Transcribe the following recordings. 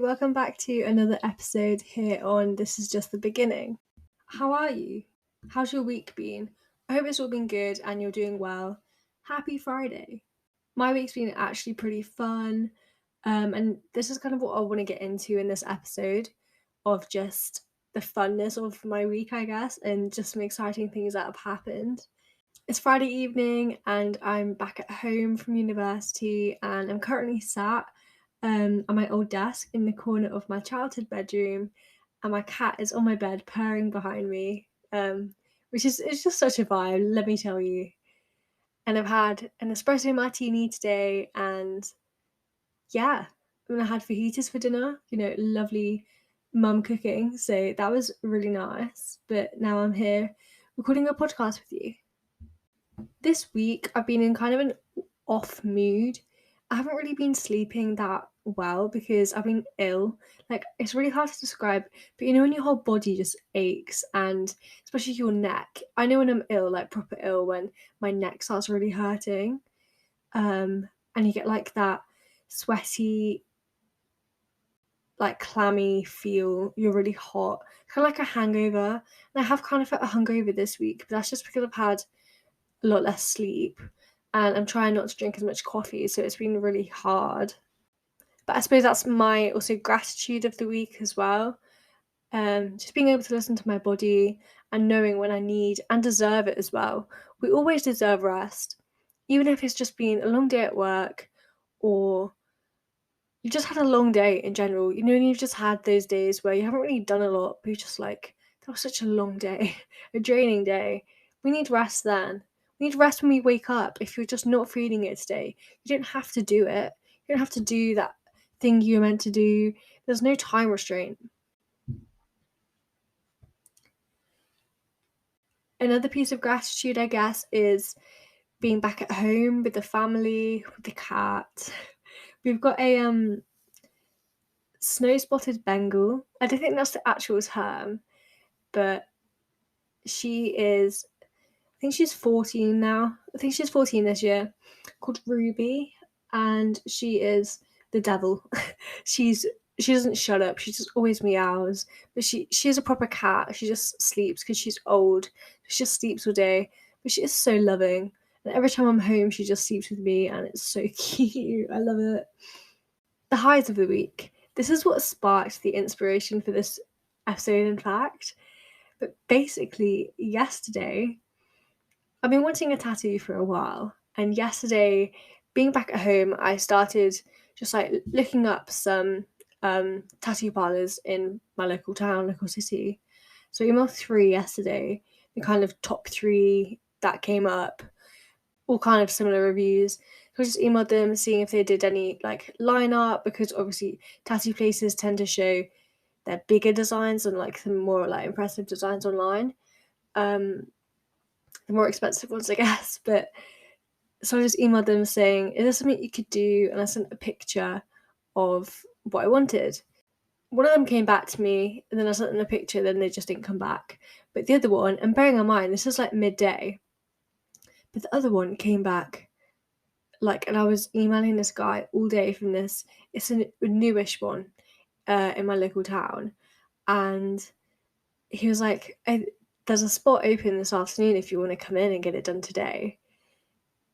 welcome back to another episode here on This Is Just the Beginning. How are you? How's your week been? I hope it's all been good and you're doing well. Happy Friday. My week's been actually pretty fun, and this is kind of what I want to get into in this episode of just the funness of my week, I guess, and just some exciting things that have happened. It's Friday evening and I'm back at home from university and I'm currently sat on my old desk in the corner of my childhood bedroom, and my cat is on my bed purring behind me, which is it's just such a vibe, let me tell you. And I've had an espresso martini today, and yeah, and I had fajitas for dinner. Lovely mum cooking, so that was really nice. But now I'm here recording a podcast with you. This week I've been in kind of an off mood. I haven't really been sleeping that well because I've been ill. Like, it's really hard to describe, but when your whole body just aches, and especially your neck. I know when I'm ill, like proper ill, when my neck starts really hurting. And you get like that sweaty, like clammy feel. You're really hot, kind of like a hangover. And I have kind of felt a hungover this week, but that's just because I've had a lot less sleep and I'm trying not to drink as much coffee, so it's been really hard. But I suppose that's my also gratitude of the week as well. Just being able to listen to my body and knowing when I need and deserve it as well. We always deserve rest, even if it's just been a long day at work, or you've just had a long day in general. And you've just had those days where you haven't really done a lot, but you're just like, that was such a long day, a draining day. We need rest then. We need rest when we wake up. If you're just not feeling it today, you don't have to do it. You don't have to do that thing you were meant to do. There's no time restraint. Another piece of gratitude, I guess, is being back at home with the family, with the cat. We've got a snow-spotted Bengal. I don't think that's the actual term, but I think she's 14 now. I think she's 14 this year, called Ruby, and she is the devil. She doesn't shut up. She just always meows. But she's a proper cat. She just sleeps because she's old. She just sleeps all day. But she is so loving. And every time I'm home, she just sleeps with me, and it's so cute. I love it. The highs of the week. This is what sparked the inspiration for this episode, in fact. But basically, yesterday, I've been wanting a tattoo for a while, and yesterday, being back at home, I started just like looking up some tattoo parlors in my local city. So I emailed 3 yesterday, the kind of top 3 that came up, all kind of similar reviews. So I just emailed them, seeing if they did any like line art, because obviously tattoo places tend to show their bigger designs and like the more like impressive designs online. The more expensive ones, I guess. But so I just emailed them saying, is there something you could do? And I sent a picture of what I wanted. One of them came back to me, and then I sent them a picture, then they just didn't come back. But the other one, and bearing in mind, this is like midday, but the other one came back, and I was emailing this guy all day from this, it's a newish one in my local town, and he was like, there's a spot open this afternoon if you want to come in and get it done today.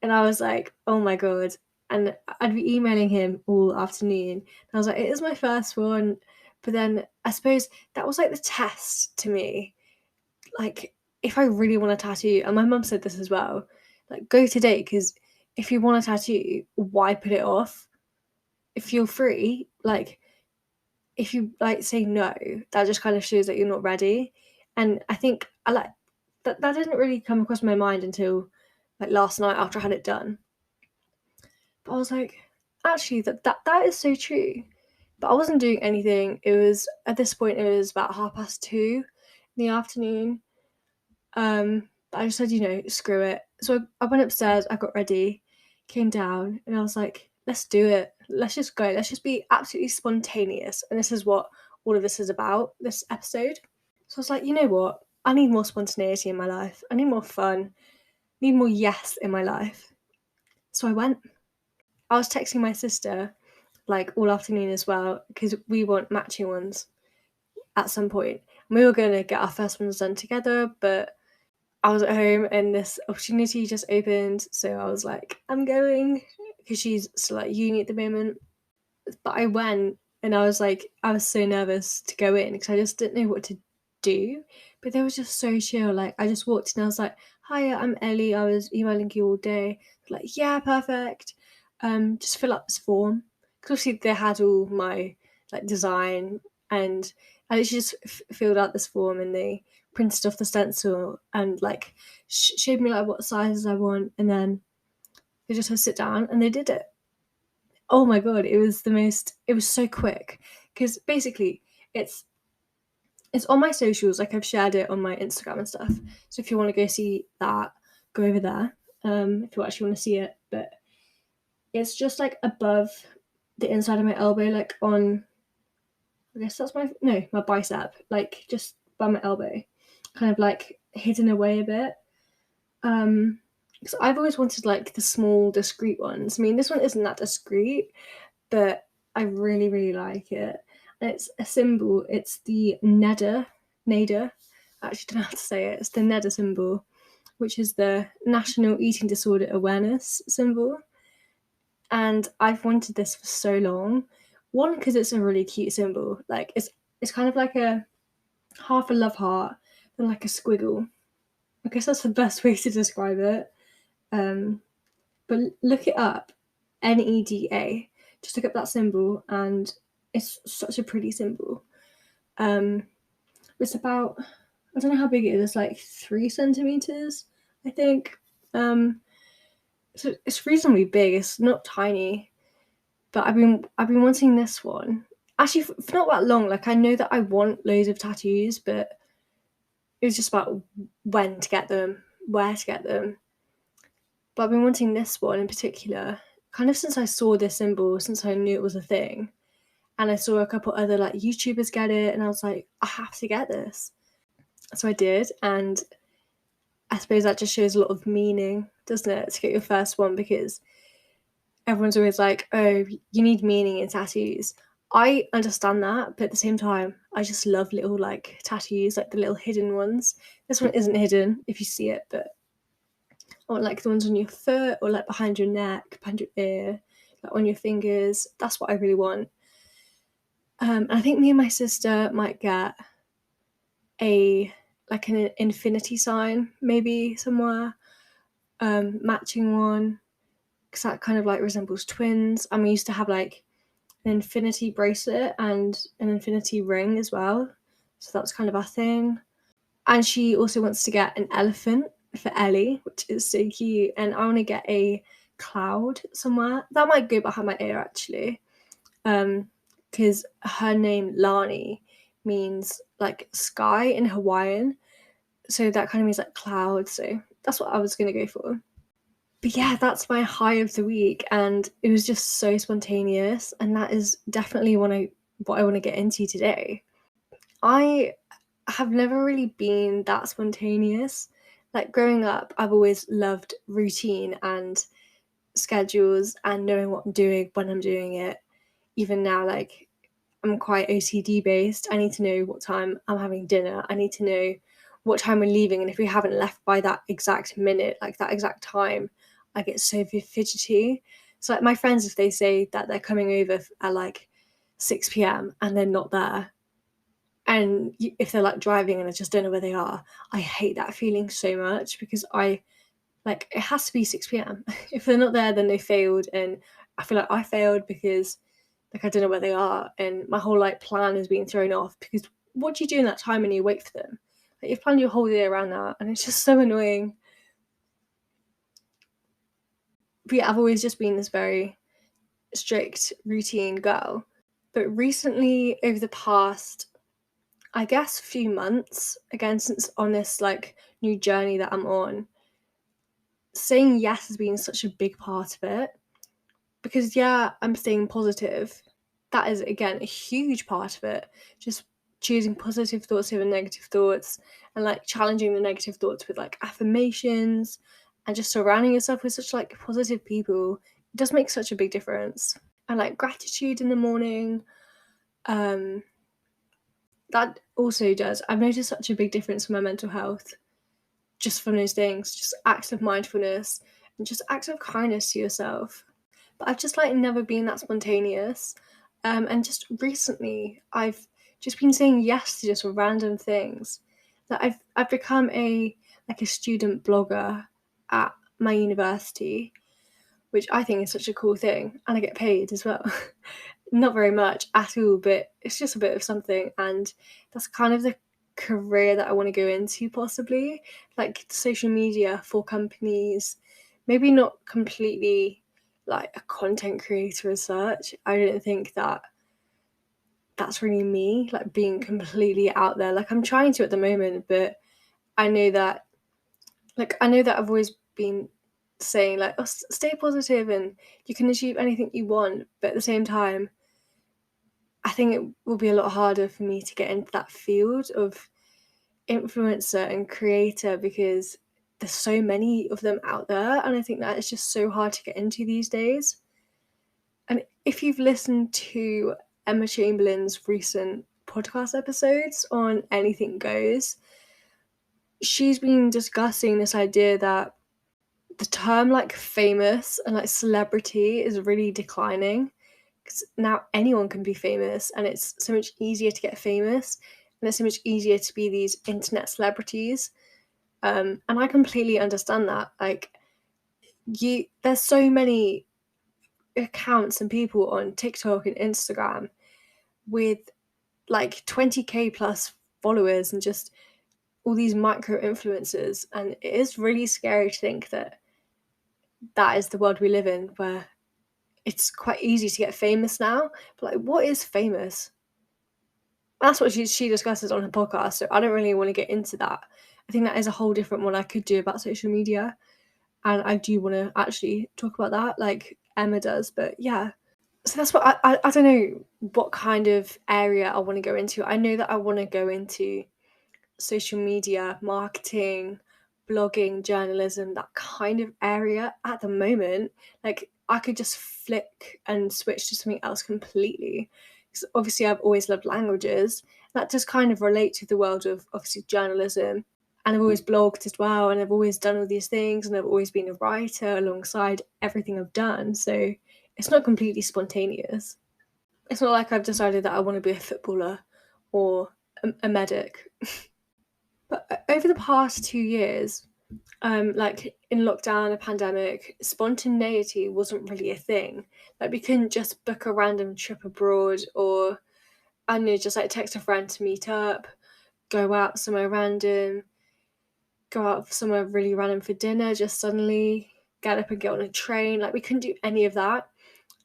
And I was like, oh my god. And I'd be emailing him all afternoon. And I was like, it is my first one. But then I suppose that was like the test to me. Like, if I really want a tattoo, and my mum said this as well, like, go today, because if you want a tattoo, why put it off? If you're free, like, if you like say no, that just kind of shows that you're not ready. And I think I like that didn't really come across my mind until like last night after I had it done. But I was like, actually, that is so true. But I wasn't doing anything. It was at this point it was about 2:30 in the afternoon. But I just said, screw it. So I went upstairs, I got ready, came down, and I was like, let's do it. Let's just go. Let's just be absolutely spontaneous. And this is what all of this is about, this episode. So I was like, you know what? I need more spontaneity in my life. I need more fun. I need more yes in my life. So I went. I was texting my sister, like all afternoon as well, because we want matching ones at some point. We were going to get our first ones done together, but I was at home and this opportunity just opened, so I was like, I'm going, because she's still at uni at the moment. But I went and I was like, I was so nervous to go in because I just didn't know what to do. But they were just so chill. Like, I just walked in and I was like, "Hiya, I'm Ellie. I was emailing you all day." Like, yeah, perfect. Just fill up this form. Because obviously they had all my like design, and I literally just filled out this form and they printed off the stencil and like showed me like what sizes I want, and then they just had to sit down and they did it. Oh my god, it was so quick, because basically it's it's on my socials, like I've shared it on my Instagram and stuff. So if you want to go see that, go over there. If you actually want to see it. But it's just like above the inside of my elbow, like on, I guess that's my bicep, like just by my elbow. Kind of like hidden away a bit. Because I've always wanted like the small discreet ones. I mean, this one isn't that discreet, but I really, really like it. And it's a symbol. It's the NEDA. I actually don't know how to say it. It's the NEDA symbol, which is the National Eating Disorder Awareness symbol. And I've wanted this for so long. One, because it's a really cute symbol. Like it's kind of like a half a love heart and like a squiggle. I guess that's the best way to describe it. But look it up, NEDA. Just look up that symbol, and it's such a pretty symbol. It's about, I don't know how big it is. It's like 3 centimeters, I think. So it's reasonably big. It's not tiny, but I've been wanting this one actually for not that long. Like, I know that I want loads of tattoos, but it was just about when to get them, where to get them. But I've been wanting this one in particular, kind of since I saw this symbol, since I knew it was a thing. And I saw a couple other like YouTubers get it, and I was like, I have to get this. So I did, and I suppose that just shows a lot of meaning, doesn't it, to get your first one, because everyone's always like, oh, you need meaning in tattoos. I understand that, but at the same time, I just love little like tattoos, like the little hidden ones. This one isn't hidden if you see it, but or like the ones on your foot or like behind your neck, behind your ear, like on your fingers. That's what I really want. I think me and my sister might get a like an infinity sign, maybe somewhere, matching one, because that kind of like resembles twins. And we used to have like an infinity bracelet and an infinity ring as well, so that was kind of our thing. And she also wants to get an elephant for Ellie, which is so cute. And I want to get a cloud somewhere. That might go behind my ear actually, because her name Lani means like sky in Hawaiian, so that kind of means like cloud. So that's what I was gonna go for. But yeah, that's my high of the week, and it was just so spontaneous. And that is definitely what I want to get into today. I have never really been that spontaneous. Like growing up, I've always loved routine and schedules and knowing what I'm doing when I'm doing it. Even now, like I'm quite OCD based. I need to know what time I'm having dinner. I need to know what time we're leaving. And if we haven't left by that exact minute, like that exact time, I get so fidgety. So like my friends, if they say that they're coming over at like 6 p.m. and they're not there, and if they're like driving and I just don't know where they are, I hate that feeling so much, because I like it has to be 6 p.m. If they're not there, then they failed, and I feel like I failed because like I don't know where they are, and my whole like plan is being thrown off. Because what do you do in that time when you wait for them? Like, you've planned your whole day around that, and it's just so annoying. But yeah, I've always just been this very strict routine girl. But recently, over the past, I guess, few months, again, since on this like new journey that I'm on, saying yes has been such a big part of it. Because yeah, I'm staying positive. That is again a huge part of it. Just choosing positive thoughts over negative thoughts, and like challenging the negative thoughts with like affirmations, and just surrounding yourself with such like positive people. It does make such a big difference. and like gratitude in the morning. That also does. I've noticed such a big difference in my mental health just from those things, just acts of mindfulness and just acts of kindness to yourself. But I've just like never been that spontaneous. And just recently I've just been saying yes to just random things. That I've become a student blogger at my university, which I think is such a cool thing, and I get paid as well. Not very much at all, but it's just a bit of something, and that's kind of the career that I want to go into, possibly like social media for companies. Maybe not completely like a content creator as such. I don't think that that's really me, like being completely out there. Like I'm trying to at the moment, but I know that I've always been saying like, oh, stay positive and you can achieve anything you want, but at the same time I think it will be a lot harder for me to get into that field of influencer and creator because there's so many of them out there, and I think that it's just so hard to get into these days. And if you've listened to Emma Chamberlain's recent podcast episodes on Anything Goes, she's been discussing this idea that the term like famous and like celebrity is really declining because now anyone can be famous and it's so much easier to get famous and it's so much easier to be these internet celebrities. And I completely understand that. Like there's so many accounts and people on TikTok and Instagram with like 20k plus followers and just all these micro influencers, and it is really scary to think that that is the world we live in, where it's quite easy to get famous now. But like, what is famous? That's what she discusses on her podcast. So I don't really want to get into that. I think that is a whole different one I could do about social media, and I do want to actually talk about that, like Emma does. But yeah, so that's what I don't know what kind of area I want to go into. I know that I want to go into social media, marketing, blogging, journalism, that kind of area at the moment. Like I could just flick and switch to something else completely. Because obviously I've always loved languages. That just kind of relate to the world of obviously journalism. And I've always blogged as well, and I've always done all these things, and I've always been a writer alongside everything I've done. So it's not completely spontaneous. It's not like I've decided that I want to be a footballer or a medic. But over the past 2 years, like in lockdown, a pandemic, spontaneity wasn't really a thing. Like we couldn't just book a random trip abroad, or I don't know, just like text a friend to meet up, go out somewhere random, go out somewhere really random for dinner, just suddenly get up and get on a train. Like we couldn't do any of that.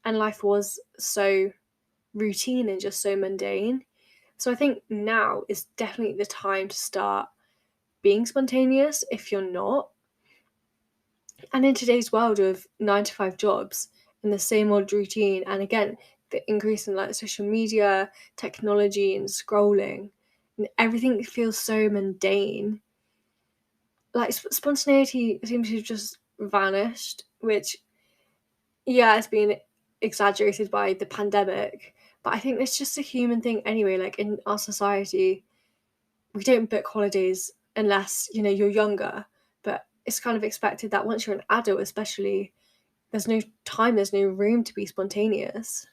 And life was so routine and just so mundane. So I think now is definitely the time to start being spontaneous if you're not. And in today's world of 9 to 5 jobs and the same old routine, and again, the increase in like social media, technology, and scrolling, and everything feels so mundane. Like spontaneity seems to have just vanished, which, yeah, it's been exaggerated by the pandemic, but I think it's just a human thing anyway. Like in our society, we don't book holidays unless you're younger, but it's kind of expected that once you're an adult especially, there's no time, there's no room to be spontaneous.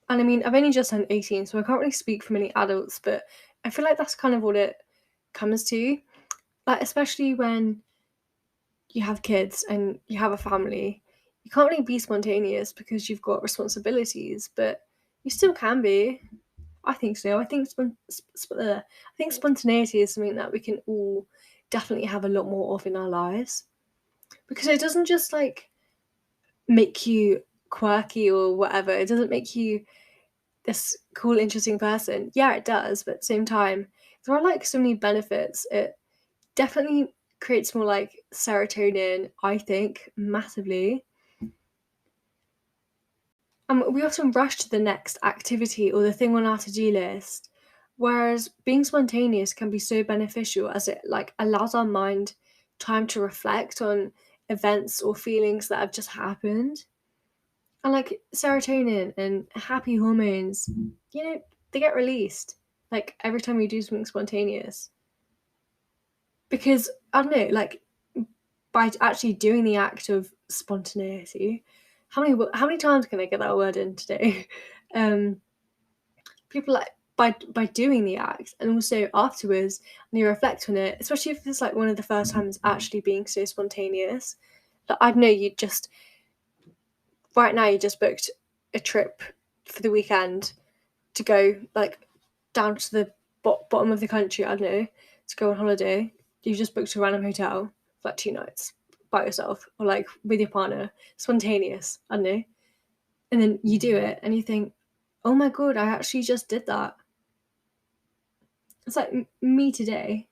And I mean, I've only just turned 18, so I can't really speak for many adults, but I feel like that's kind of what it comes to. Like especially when you have kids and you have a family, you can't really be spontaneous because you've got responsibilities, but you still can be. I think so. I think spontaneity is something that we can all definitely have a lot more of in our lives, because it doesn't just like make you quirky or whatever. It doesn't make you this cool, interesting person. Yeah, it does, but at the same time, there are like so many benefits. It definitely creates more like serotonin, I think, massively. We often rush to the next activity or the thing on our to-do list, whereas being spontaneous can be so beneficial as it like allows our mind time to reflect on events or feelings that have just happened. And like serotonin and happy hormones, they get released like every time you do something spontaneous. Because I don't know, like by actually doing the act of spontaneity, how many times can I get that word in today? Um, People like by doing the act and also afterwards, and you reflect on it, especially if it's like one of the first times actually being so spontaneous. Like I know you just right now you just booked a trip for the weekend to go like down to the bottom of the country. I don't know, to go on holiday. You just booked a random hotel for like 2 nights by yourself or like with your partner, spontaneous. I don't know, and then you do it and you think, oh my god, I actually just did that. It's like me today,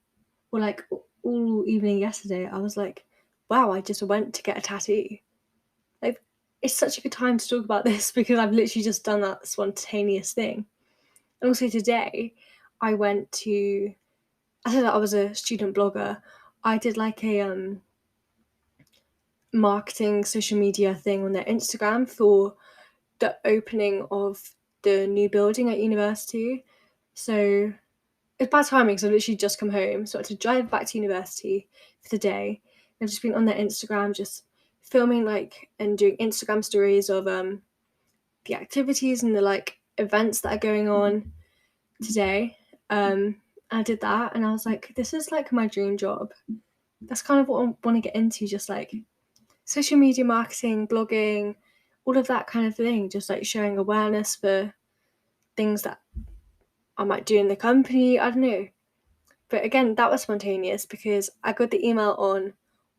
or like all evening yesterday. I was like, wow, I just went to get a tattoo. Like, it's such a good time to talk about this because I've literally just done that spontaneous thing. And also today, I went to. I said that I was a student blogger. I did like a marketing social media thing on their Instagram for the opening of the new building at university. So it's bad timing because I've literally just come home, so I had to drive back to university for the day. I've just been on their Instagram, just filming like and doing Instagram stories of the activities and the like events that are going on today. I did that, and I was like, this is like my dream job. That's kind of what I want to get into, just like social media marketing, blogging, all of that kind of thing. Just like showing awareness for things that I might do in the company. I don't know. But again, that was spontaneous because I got the email on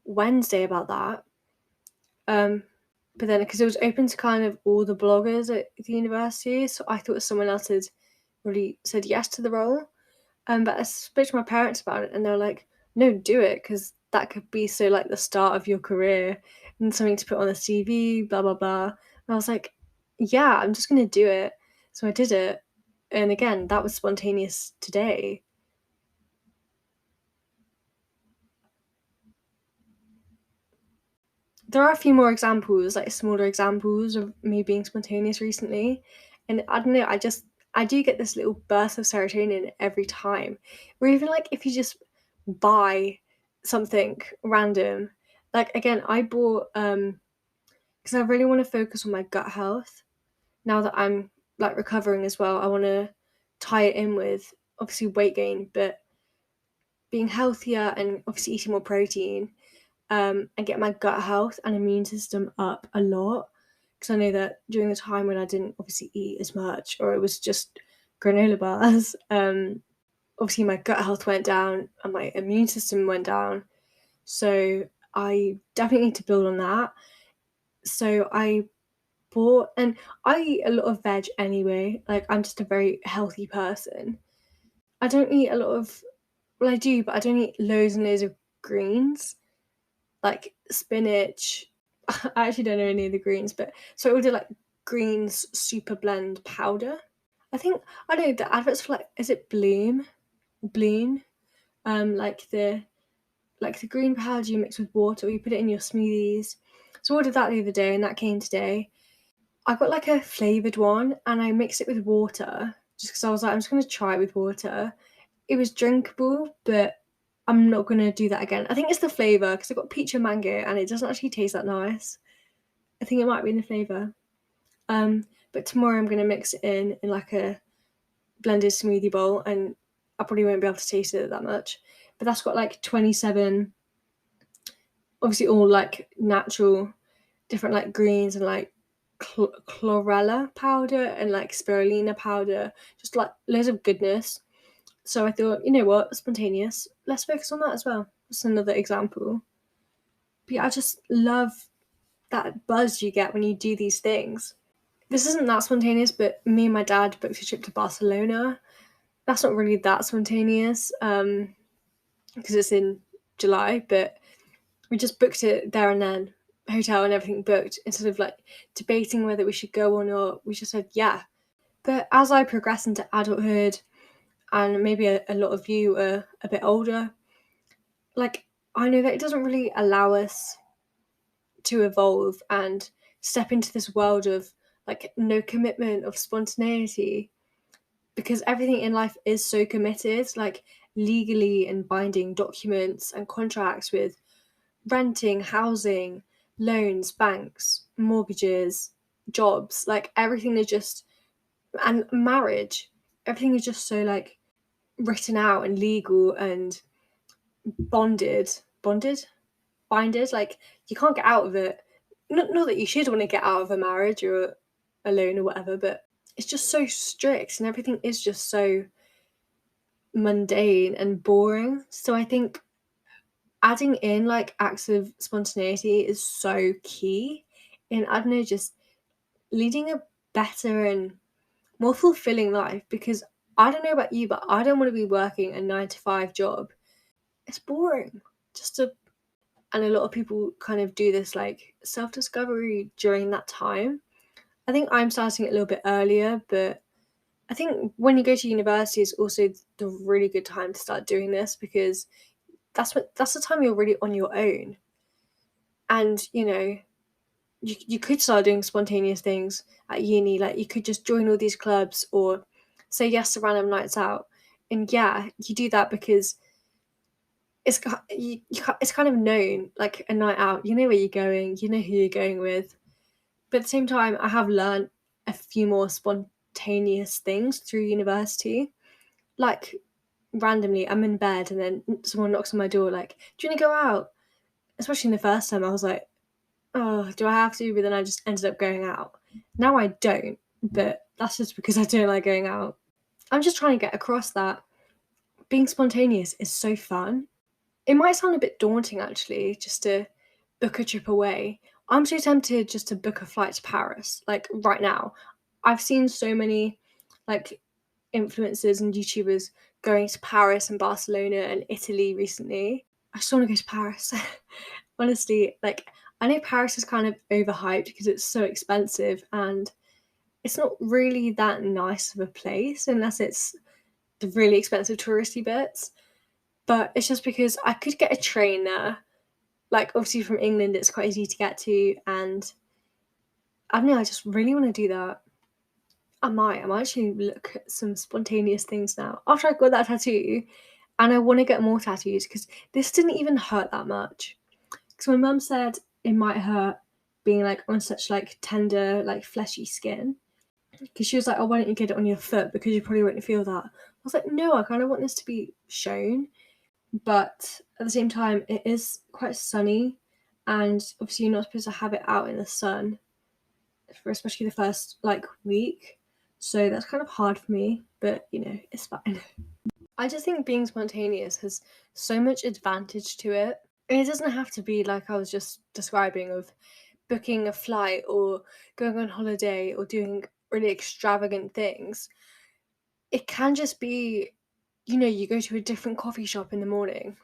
Wednesday about that. But then because it was open to kind of all the bloggers at the university, so I thought someone else had really said yes to the role. But I spoke to my parents about it, and they're like, "No, do it because that could be so like the start of your career and something to put on the CV." Blah blah blah. And I was like, "Yeah, I'm just gonna do it." So I did it, and again, that was spontaneous today. There are a few more examples, like smaller examples of me being spontaneous recently. And I don't know, I do get this little burst of serotonin every time. Or even like if you just buy something random. Like again, I bought because I really want to focus on my gut health now that I'm like recovering as well. I want to tie it in with obviously weight gain, but being healthier and obviously eating more protein and get my gut health and immune system up a lot. Because I know that during the time when I didn't obviously eat as much, or it was just granola bars, obviously my gut health went down and my immune system went down. So I definitely need to build on that. So I bought, and I eat a lot of veg anyway. Like I'm just a very healthy person. I don't eat a lot of, well, I do, but I don't eat loads and loads of greens like spinach. I actually don't know any of the greens, but so I ordered like greens super blend powder. I think I know the adverts for like is it Bloom, like the green powder you mix with water or you put it in your smoothies. So I ordered that the other day and that came today. I got like a flavored one and I mixed it with water just because I was like I'm just gonna try it with water. It was drinkable, but I'm not gonna do that again. I think it's the flavour because I got peach and mango and it doesn't actually taste that nice. I think it might be in the flavour. But tomorrow I'm gonna mix it in like a blended smoothie bowl, and I probably won't be able to taste it that much. But that's got like 27, obviously all like natural, different like greens and like chlorella powder and like spirulina powder, just like loads of goodness. So I thought, you know what, spontaneous. Let's focus on that as well. That's another example. But yeah, I just love that buzz you get when you do these things. This isn't that spontaneous, but me and my dad booked a trip to Barcelona. That's not really that spontaneous because it's in July, but we just booked it there and then, hotel and everything booked, instead of like debating whether we should go or not. We just said yeah. But as I progress into adulthood, and maybe a lot of you are a bit older, like I know that it doesn't really allow us to evolve and step into this world of like no commitment, of spontaneity, because everything in life is so committed, like legally and binding documents and contracts with renting, housing, loans, banks, mortgages, jobs, like everything is just, and marriage, everything is just so like written out and legal and bonded, binded. Like you can't get out of it. Not that you should want to get out of a marriage or alone or whatever, but it's just so strict and everything is just so mundane and boring. So I think adding in like acts of spontaneity is so key in, I don't know, just leading a better and more fulfilling life. Because I don't know about you, but I don't want to be working a 9 to 5 job. It's boring. Just to, and a lot of people kind of do this like self-discovery during that time. I think I'm starting it a little bit earlier, but I think when you go to university is also the really good time to start doing this, because that's the time you're really on your own. And you could start doing spontaneous things at uni. Like you could just join all these clubs or say yes to random nights out. And yeah, you do that because it's kind of known, like a night out. You know where you're going, you know who you're going with. But at the same time, I have learned a few more spontaneous things through university. Like randomly, I'm in bed and then someone knocks on my door, like, "Do you want to go out?" Especially in the first time, I was like, "Oh, do I have to?" But then I just ended up going out. Now I don't, but that's just because I don't like going out. I'm just trying to get across that being spontaneous is so fun. It might sound a bit daunting actually, just to book a trip away. I'm so tempted just to book a flight to Paris, like right now. I've seen so many like influencers and YouTubers going to Paris and Barcelona and Italy recently. I just want to go to Paris. Honestly, like I know Paris is kind of overhyped because it's so expensive and it's not really that nice of a place unless it's the really expensive touristy bits. But it's just because I could get a train there. Like obviously from England it's quite easy to get to, and I don't know, I just really want to do that. I might actually look at some spontaneous things now. After I got that tattoo, and I want to get more tattoos because this didn't even hurt that much. Because my mum said it might hurt being like on such like tender, like fleshy skin. Because she was like, "Oh, why don't you get it on your foot? Because you probably won't feel that." I was like, "No, I kind of want this to be shown." But at the same time, it is quite sunny, and obviously you're not supposed to have it out in the sun for especially the first like week. So that's kind of hard for me, but it's fine. I just think being spontaneous has so much advantage to it. And it doesn't have to be like I was just describing, of booking a flight or going on holiday or doing really extravagant things. It can just be, you go to a different coffee shop in the morning,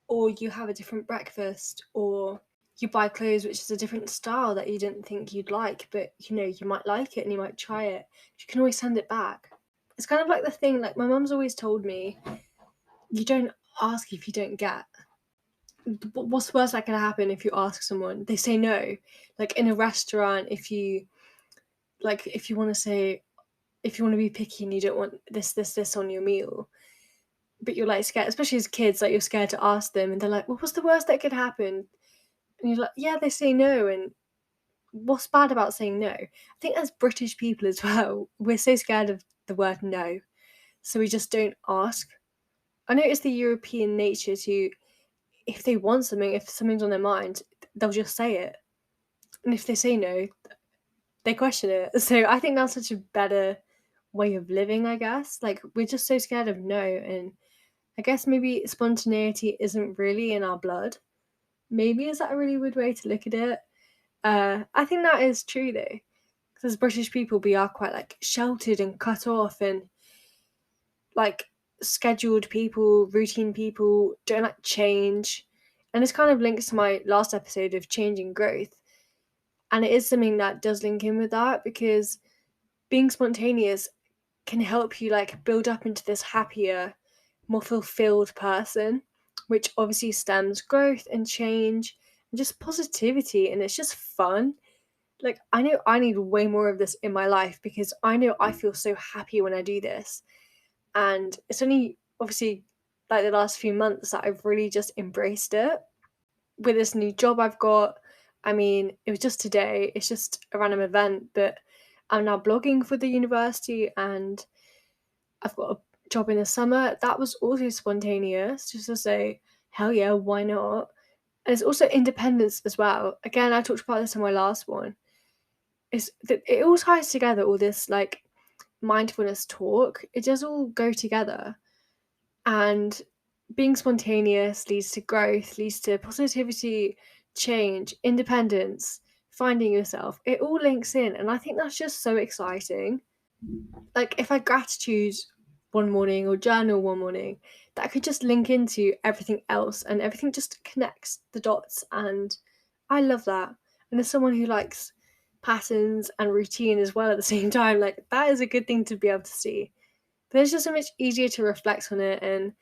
or you have a different breakfast, or you buy clothes which is a different style that you didn't think you'd like, but you might like it and you might try it. You can always send it back. It's kind of like the thing, like my mum's always told me, you don't ask if you don't get. What's the worst that can happen if you ask someone? They say no. Like in a restaurant, if you want to say, if you want to be picky and you don't want this on your meal, but you're like scared, especially as kids, like you're scared to ask them, and they're like, well, what's the worst that could happen? And you're like, yeah, they say no, and what's bad about saying no? I think as British people as well, we're so scared of the word no, so we just don't ask. I know it's the European nature to, if they want something, if something's on their mind, they'll just say it. And if they say no, they question it. So I think that's such a better way of living, I guess. Like, we're just so scared of no, and I guess maybe spontaneity isn't really in our blood. Maybe is that a really weird way to look at it? I think that is true though. Because as British people, we are quite like sheltered and cut off, and like scheduled people, routine people, don't like change. And this kind of links to my last episode of changing growth. And it is something that does link in with that, because being spontaneous can help you like build up into this happier, more fulfilled person, which obviously stems growth and change and just positivity, and it's just fun. Like, I know I need way more of this in my life because I know I feel so happy when I do this. And it's only obviously like the last few months that I've really just embraced it with this new job I've got. I mean, it was just today, it's just a random event, but I'm now blogging for the university and I've got a job in the summer. That was also spontaneous, just to say, hell yeah, why not? And it's also independence as well. Again, I talked about this in my last one. Is that it all ties together, all this like mindfulness talk. It does all go together. And being spontaneous leads to growth, leads to positivity, change, independence, finding yourself. It all links in. And I think that's just so exciting. Like if I gratitude one morning or journal one morning, that could just link into everything else and everything just connects the dots. And I love that. And as someone who likes patterns and routine as well at the same time, like that is a good thing to be able to see. But it's just so much easier to reflect on it. And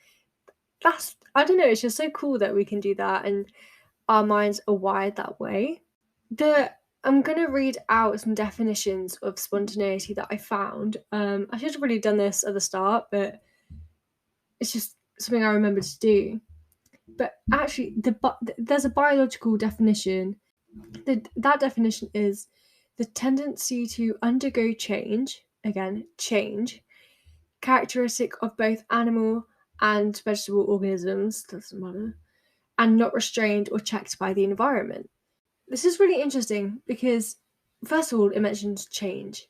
that's, I don't know, it's just so cool that we can do that and our minds are wired that way. The I'm gonna read out some definitions of spontaneity that I found. I should have really done this at the start, but it's just something I remembered to do. But actually, there's a biological definition. That definition is the tendency to undergo change. Again, change, characteristic of both animal and vegetable organisms. Doesn't matter, and not restrained or checked by the environment. This is really interesting because, first of all, it mentions change.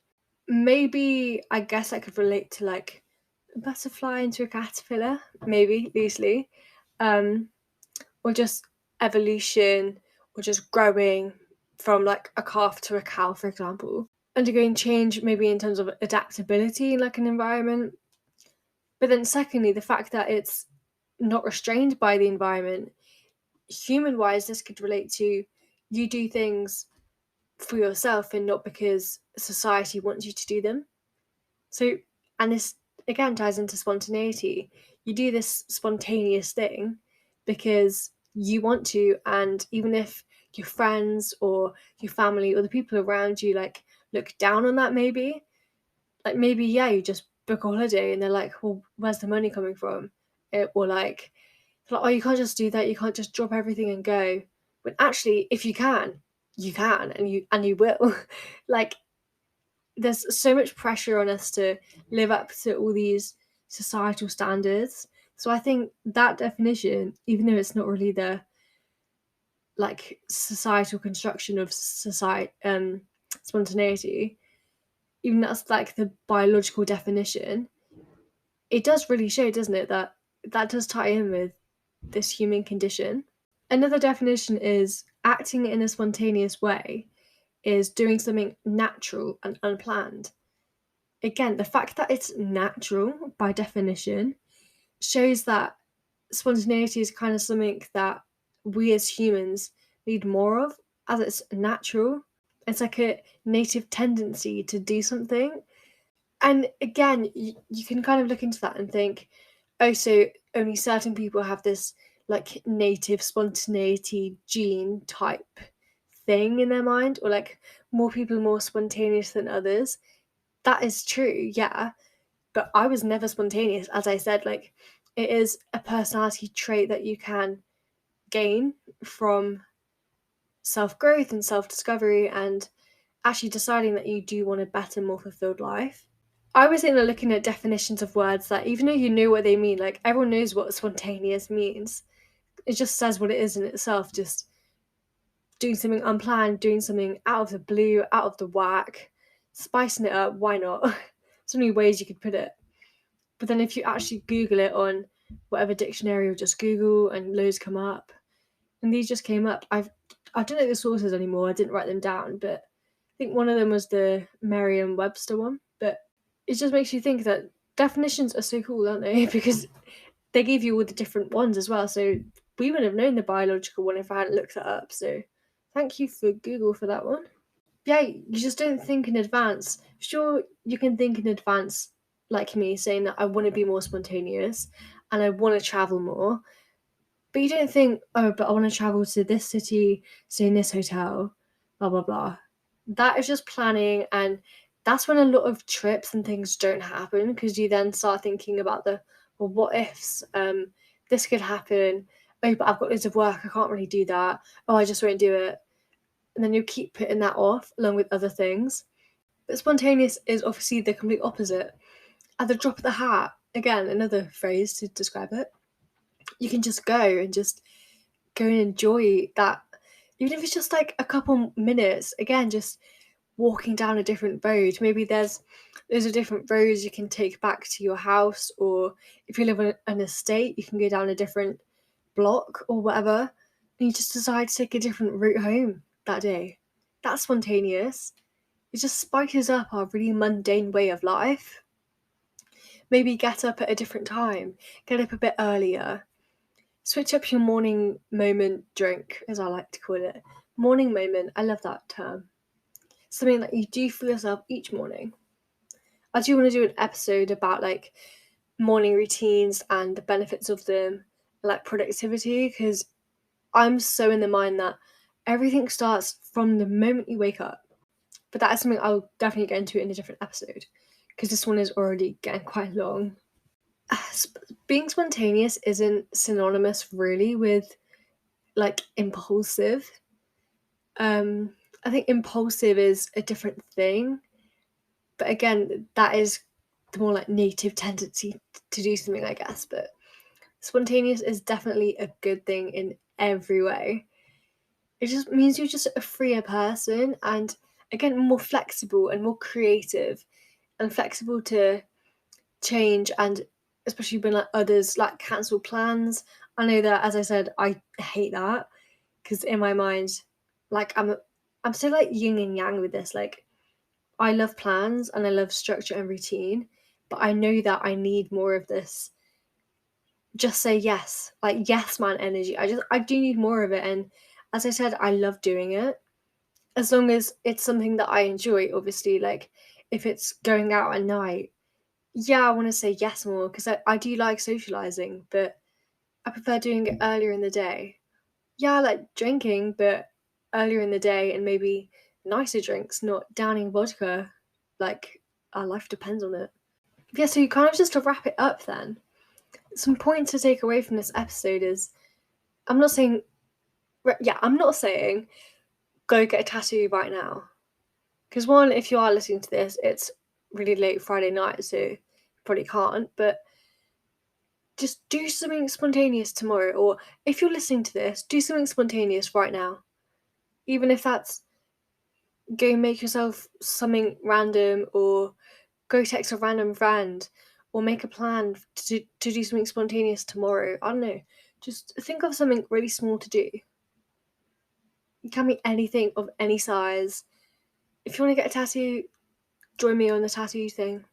Maybe I guess I could relate to like a butterfly into a caterpillar, maybe loosely, um, or just evolution, or just growing from like a calf to a cow, for example. Undergoing change, maybe in terms of adaptability in like an environment. But then, secondly, the fact that it's not restrained by the environment, human wise, this could relate to you do things for yourself and not because society wants you to do them. So, and this again ties into spontaneity. You do this spontaneous thing because you want to, and even if your friends or your family or the people around you like look down on that, maybe, like maybe, yeah, you just book a holiday and they're like, well, where's the money coming from? Or like, oh, you can't just do that, you can't just drop everything and go. But actually, if you can, you can, and you will. Like, there's so much pressure on us to live up to all these societal standards. So I think that definition, even though it's not really the like societal construction of society spontaneity, even that's like the biological definition, it does really show, doesn't it, that that does tie in with this human condition. Another definition is acting in a spontaneous way is doing something natural and unplanned. Again, the fact that it's natural by definition shows that spontaneity is kind of something that we as humans need more of, as it's natural. It's like a native tendency to do something. And again, you can kind of look into that and think, oh, so only certain people have this like native spontaneity gene type thing in their mind, or like more people are more spontaneous than others. That is true, yeah. But I was never spontaneous, as I said. Like, it is a personality trait that you can gain from self growth and self discovery and actually deciding that you do want a better, more fulfilled life. I was in looking at definitions of words that even though you know what they mean, like everyone knows what spontaneous means. It just says what it is in itself, just doing something unplanned, doing something out of the blue, out of the whack, spicing it up, why not? So many ways you could put it. But then if you actually Google it on whatever dictionary or just Google and loads come up, and these just came up. I don't know the sources anymore. I didn't write them down, but I think one of them was the Merriam-Webster one. But it just makes you think that definitions are so cool, aren't they? Because they give you all the different ones as well. So we wouldn't have known the biological one if I hadn't looked that up. So thank you for Google for that one. Yeah, you just don't think in advance. Sure, you can think in advance, like me, saying that I want to be more spontaneous and I want to travel more. But you don't think, oh, but I want to travel to this city, stay in this hotel, blah, blah, blah. that is just planning, and that's when a lot of trips and things don't happen, because you then start thinking about the, well, what ifs. This could happen. Oh, but I've got loads of work, I can't really do that. Oh, I just won't do it. And then you keep putting that off along with other things. But spontaneous is obviously the complete opposite. At the drop of the hat, again, another phrase to describe it, you can just go and enjoy that. Even if it's just like a couple minutes, again, just walking down a different road. Maybe there's a different roads you can take back to your house, or if you live on an estate, you can go down a different block or whatever, and you just decide to take a different route home that day. That's spontaneous. It just spices up our really mundane way of life. Maybe get up at a different time, get up a bit earlier, switch up your morning moment drink, as I like to call it. Morning moment, I love that term. Something that you do for yourself each morning. I do want to do an episode about like morning routines and the benefits of them, like productivity, because I'm so in the mind that everything starts from the moment you wake up. But that is something I'll definitely get into in a different episode, because this one is already getting quite long. Being spontaneous isn't synonymous really with like impulsive. I think impulsive is a different thing, but again, that is the more like native tendency to do something, I guess. But spontaneous is definitely a good thing in every way. It just means you're just a freer person, and again, more flexible and more creative, and flexible to change, and especially when like others like cancel plans. I know that, as I said, I hate that, because in my mind, like I'm so like yin and yang with this. Like, I love plans and I love structure and routine, but I know that I need more of this just say yes, like yes man energy. I do need more of it, and as I said, I love doing it, as long as it's something that I enjoy. Obviously, like if it's going out at night, yeah, I want to say yes more, because I do like socializing, but I prefer doing it earlier in the day. Yeah, I like drinking, but earlier in the day, and maybe nicer drinks, not downing vodka. Like, our life depends on it. Yeah, so you kind of, just to wrap it up then, some points to take away from this episode is, I'm not saying, I'm not saying go get a tattoo right now. Because one, if you are listening to this, it's really late Friday night, so you probably can't, but just do something spontaneous tomorrow. Or if you're listening to this, do something spontaneous right now. Even if that's go make yourself something random, or go text a random friend, or make a plan to do something spontaneous tomorrow. I don't know. Just think of something really small to do. It can be anything of any size. If you want to get a tattoo, join me on the tattoo thing.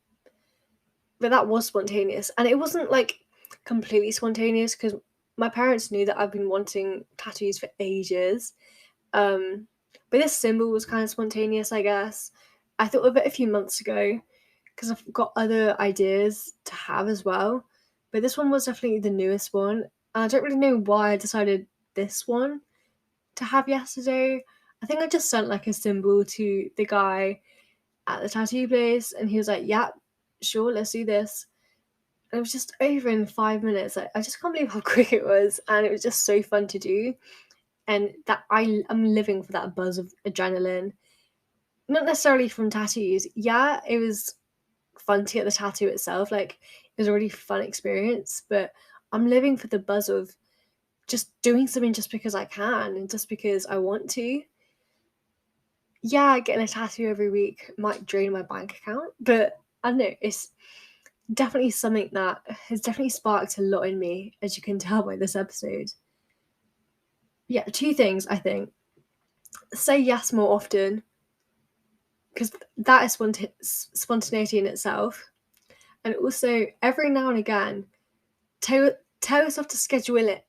But that was spontaneous. And it wasn't like completely spontaneous, because my parents knew that I've been wanting tattoos for ages. But this symbol was kind of spontaneous, I guess. I thought of it a few months ago, because I've got other ideas to have as well. But this one was definitely the newest one. And I don't really know why I decided this one to have yesterday. I think I just sent like a symbol to the guy at the tattoo place, and he was like, yeah, sure, let's do this. And it was just over in 5 minutes. Like, I just can't believe how quick it was. And it was just so fun to do. And that I'm living for that buzz of adrenaline. Not necessarily from tattoos. Yeah, it was fun to get the tattoo itself. Like, it was a really fun experience. But I'm living for the buzz of just doing something just because I can and just because I want to. Yeah, getting a tattoo every week might drain my bank account, but I don't know, it's definitely something that has definitely sparked a lot in me, as you can tell by this episode. Yeah, two things, I think. Say yes more often, because that is spontaneity in itself. And also, every now and again, tell yourself to schedule in.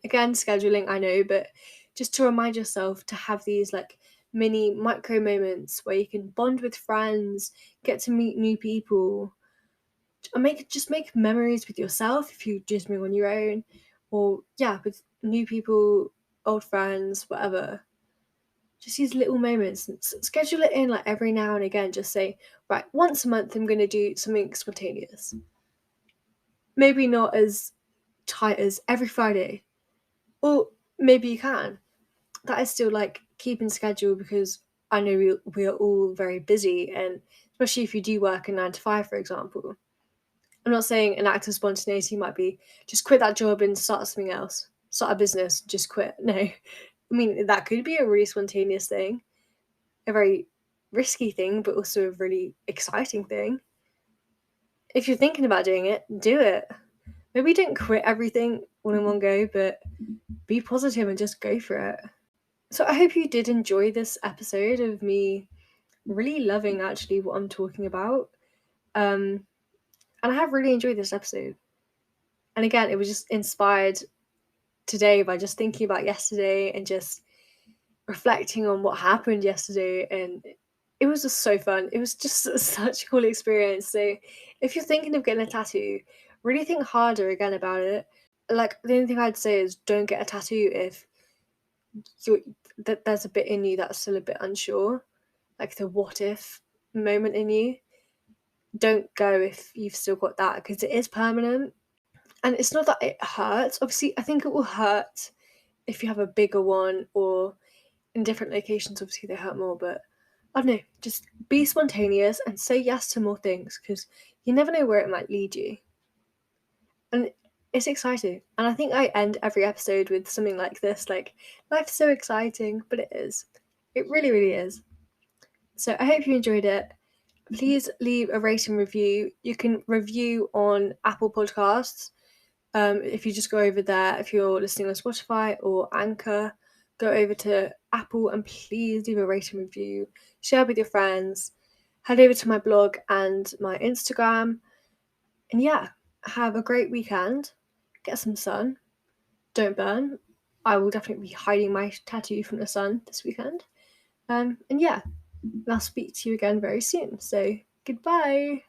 Again, scheduling, I know, but just to remind yourself to have these like mini micro moments where you can bond with friends, get to meet new people, and make memories with yourself if you just move on your own, or yeah, with new people, old friends, whatever. Just these little moments, and schedule it in like every now and again. Just say, right, once a month I'm going to do something spontaneous. Maybe not as tight as every Friday, or maybe you can. That is still like keeping schedule, because I know we are all very busy, and especially if you do work a 9 to 5, for example. I'm not saying an act of spontaneity might be just quit that job and start something else, start a business, just quit. No, I mean, that could be a really spontaneous thing, a very risky thing, but also a really exciting thing. If you're thinking about doing it, do it. Maybe don't quit everything all in one go, but be positive and just go for it. So I hope you did enjoy this episode of me really loving actually what I'm talking about. Um, and I have really enjoyed this episode. And again, it was just inspired today by just thinking about yesterday and just reflecting on what happened yesterday. And it was just so fun. It was just such a cool experience. So if you're thinking of getting a tattoo, really think harder again about it. Like, the only thing I'd say is don't get a tattoo if there's a bit in you that's still a bit unsure, like the what if moment in you. Don't go if you've still got that, because it is permanent. And it's not that it hurts. Obviously, I think it will hurt if you have a bigger one, or in different locations, obviously they hurt more. But I don't know, just be spontaneous and say yes to more things, because you never know where it might lead you. And it's exciting. And I think I end every episode with something like this, like, life's so exciting, but it is. It really, really is. So I hope you enjoyed it. Please leave a rate and review. You can review on Apple Podcasts. If you just go over there, if you're listening on Spotify or Anchor, go over to Apple and please leave a rate and review. Share with your friends. Head over to my blog and my Instagram. And yeah, have a great weekend. Get some sun. Don't burn. I will definitely be hiding my tattoo from the sun this weekend. And yeah, I'll speak to you again very soon. So goodbye.